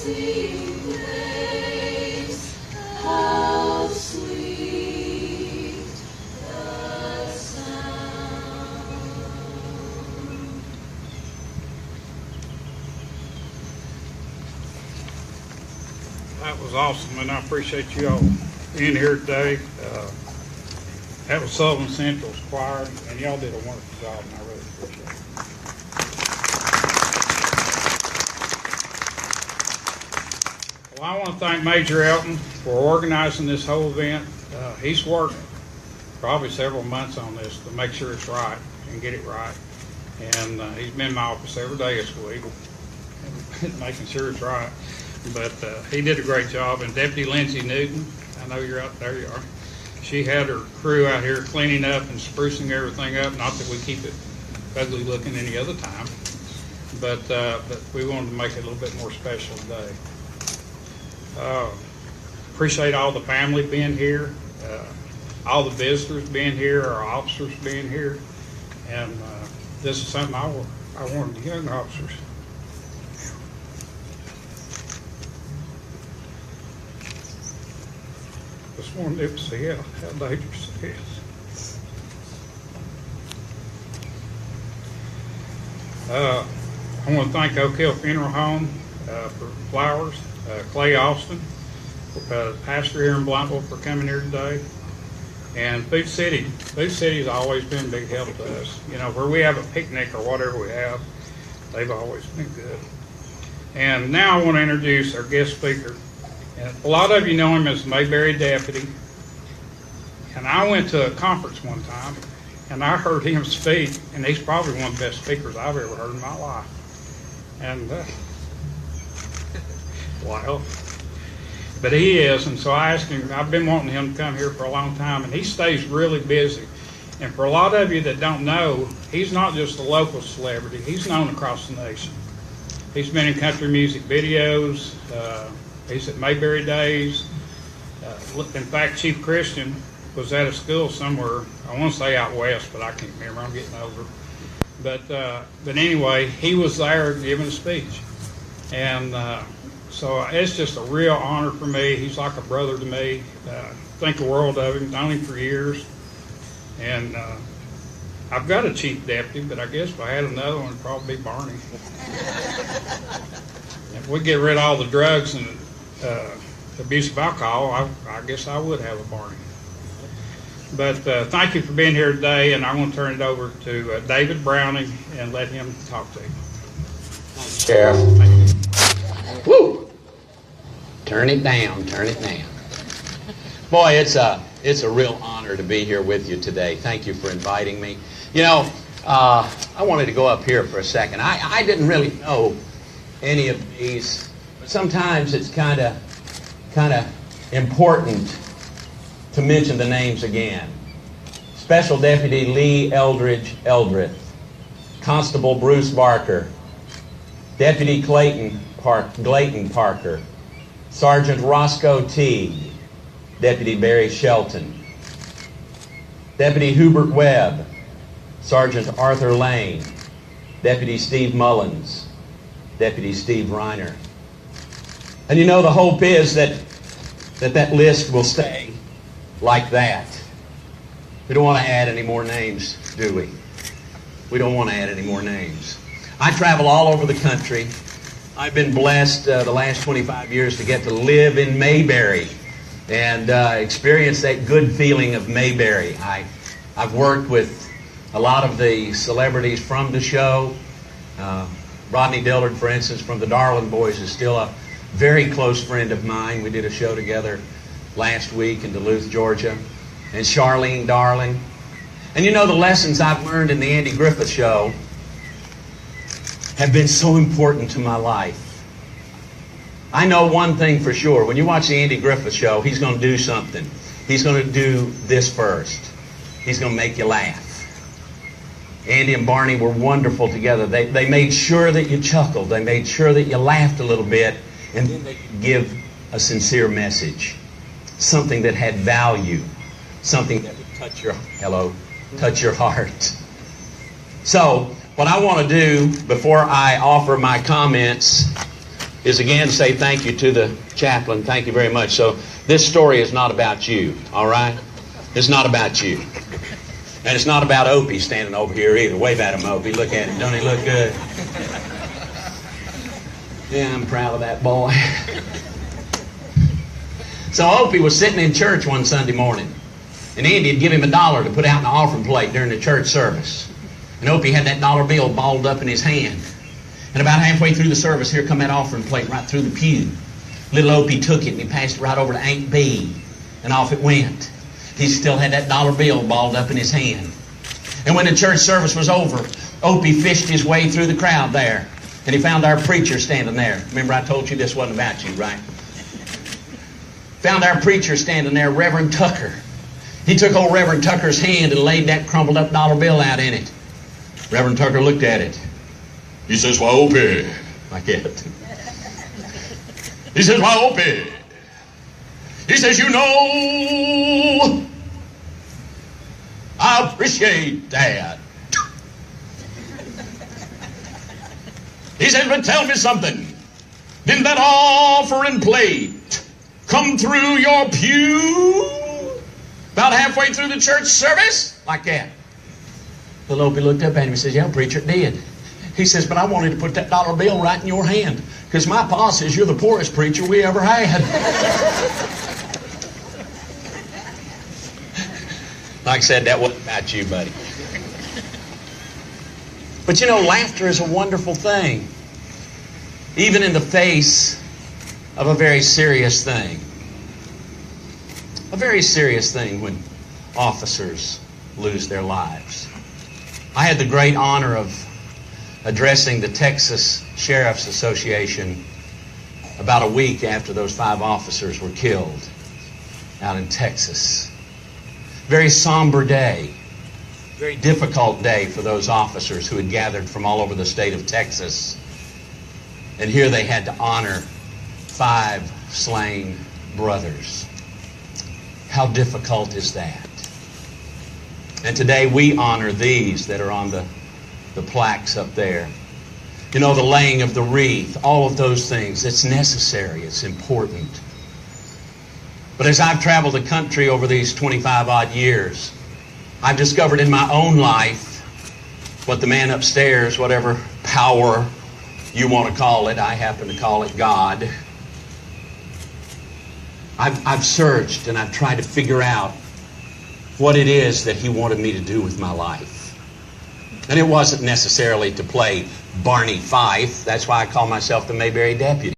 resting place, how sweet the sound. That was awesome, and I appreciate you all being here today. That was Sullivan Central's choir, and y'all did a wonderful job, and I really appreciate it. Well, I want to thank Major Elton for organizing this whole event. He's worked probably several months on this to make sure it's right and get it right. And he's been in my office every day this week making sure it's right. But he did a great job. And Deputy Lindsay Newton, I know you're out there, you are. She had her crew out here cleaning up and sprucing everything up. Not that we keep it ugly looking any other time, but we wanted to make it a little bit more special today. Appreciate all the family being here, all the visitors being here, our officers being here, and this is something I wanted the young officers. Just wanted them to see how dangerous it is. I want to thank Oak Hill Funeral Home for flowers, Clay Austin, pastor here in Blounteville, for coming here today, and Food City. Food City has always been a big help to us. You know, where we have a picnic or whatever we have, they've always been good. And now I want to introduce our guest speaker. And a lot of you know him as Mayberry Deputy. And I went to a conference one time, and I heard him speak, and he's probably one of the best speakers I've ever heard in my life. And, wow. But he is, and so I asked him, I've been wanting him to come here for a long time, and he stays really busy. And for a lot of you that don't know, he's not just a local celebrity, he's known across the nation. He's been in country music videos, he's at Mayberry Days. In fact, Chief Christian was at a school somewhere, I want to say out west, but I can't remember, I'm getting older. But anyway, he was there giving a speech. And so it's just a real honor for me. He's like a brother to me. Think the world of him, known him for years. And I've got a chief deputy, but I guess if I had another one, it'd probably be Barney. If we get rid of all the drugs and abuse of alcohol, I guess I would have a Barney. But thank you for being here today, and I want to turn it over to David Browning and let him talk to you. Sheriff. Thank you. Woo! Turn it down, turn it down. Boy, it's a real honor to be here with you today. Thank you for inviting me. You know, I wanted to go up here for a second. I didn't really know any of these, but sometimes it's kind of important to mention the names again. Special Deputy Lee Eldridge Eldrith, Constable Bruce Barker, Deputy Glayton Parker, Sergeant Roscoe Teague, Deputy Barry Shelton, Deputy Hubert Webb, Sergeant Arthur Lane, Deputy Steve Mullins, Deputy Steve Reiner. And you know, the hope is that list will stay like that. We don't want to add any more names, do we? We don't want to add any more names. I travel all over the country. I've been blessed the last 25 years to get to live in Mayberry and experience that good feeling of Mayberry. I've worked with a lot of the celebrities from the show. Rodney Dillard, for instance, from the Darwin Boys, is still a very close friend of mine. We did a show together last week in Duluth, Georgia. And Charlene Darling. And you know, the lessons I've learned in the Andy Griffith Show have been so important to my life. I know one thing for sure. When you watch the Andy Griffith Show, he's going to do something. He's going to do this first. He's going to make you laugh. Andy and Barney were wonderful together. They made sure that you chuckled. They made sure that you laughed a little bit. And then they could give a sincere message. Something that had value. Something that would touch your heart. So, what I want to do before I offer my comments is again say thank you to the chaplain. Thank you very much. So this story is not about you, all right? It's not about you. And it's not about Opie standing over here either. Wave at him, Opie. Look at him. Don't he look good? Yeah, I'm proud of that boy. So Opie was sitting in church one Sunday morning, and Andy had given him $1 to put out in the offering plate during the church service. And Opie had that dollar bill balled up in his hand. And about halfway through the service, here come that offering plate right through the pew. Little Opie took it and he passed it right over to Aunt B, and off it went. He still had that dollar bill balled up in his hand. And when the church service was over, Opie fished his way through the crowd there, and he found our preacher standing there. Remember I told you this wasn't about you, right? Found our preacher standing there, Reverend Tucker. He took old Reverend Tucker's hand and laid that crumpled up dollar bill out in it. Reverend Tucker looked at it. He says, "Why, Opie?" Like that. He says, "Why, Opie?" He says, "You know, I appreciate that." He says, "But tell me something. Didn't that offering plate come through your pew about halfway through the church service?" Like that. Little Opie looked up at him and says, "Yeah, preacher, it did." He says, "But I wanted to put that dollar bill right in your hand, because my pa says you're the poorest preacher we ever had." Like I said, that wasn't about you, buddy. But you know, laughter is a wonderful thing, even in the face of a very serious thing. A very serious thing when officers lose their lives. I had the great honor of addressing the Texas Sheriff's Association about a week after those 5 officers were killed out in Texas. Very somber day, very difficult day for those officers who had gathered from all over the state of Texas. And here they had to honor 5 slain brothers. How difficult is that? And today we honor these that are on the plaques up there. You know, the laying of the wreath, all of those things. It's necessary, it's important. But as I've traveled the country over these 25-odd years, I've discovered in my own life what the man upstairs, whatever power you want to call it, I happen to call it God. I've searched and I've tried to figure out what it is that he wanted me to do with my life. And it wasn't necessarily to play Barney Fife. That's why I call myself the Mayberry Deputy.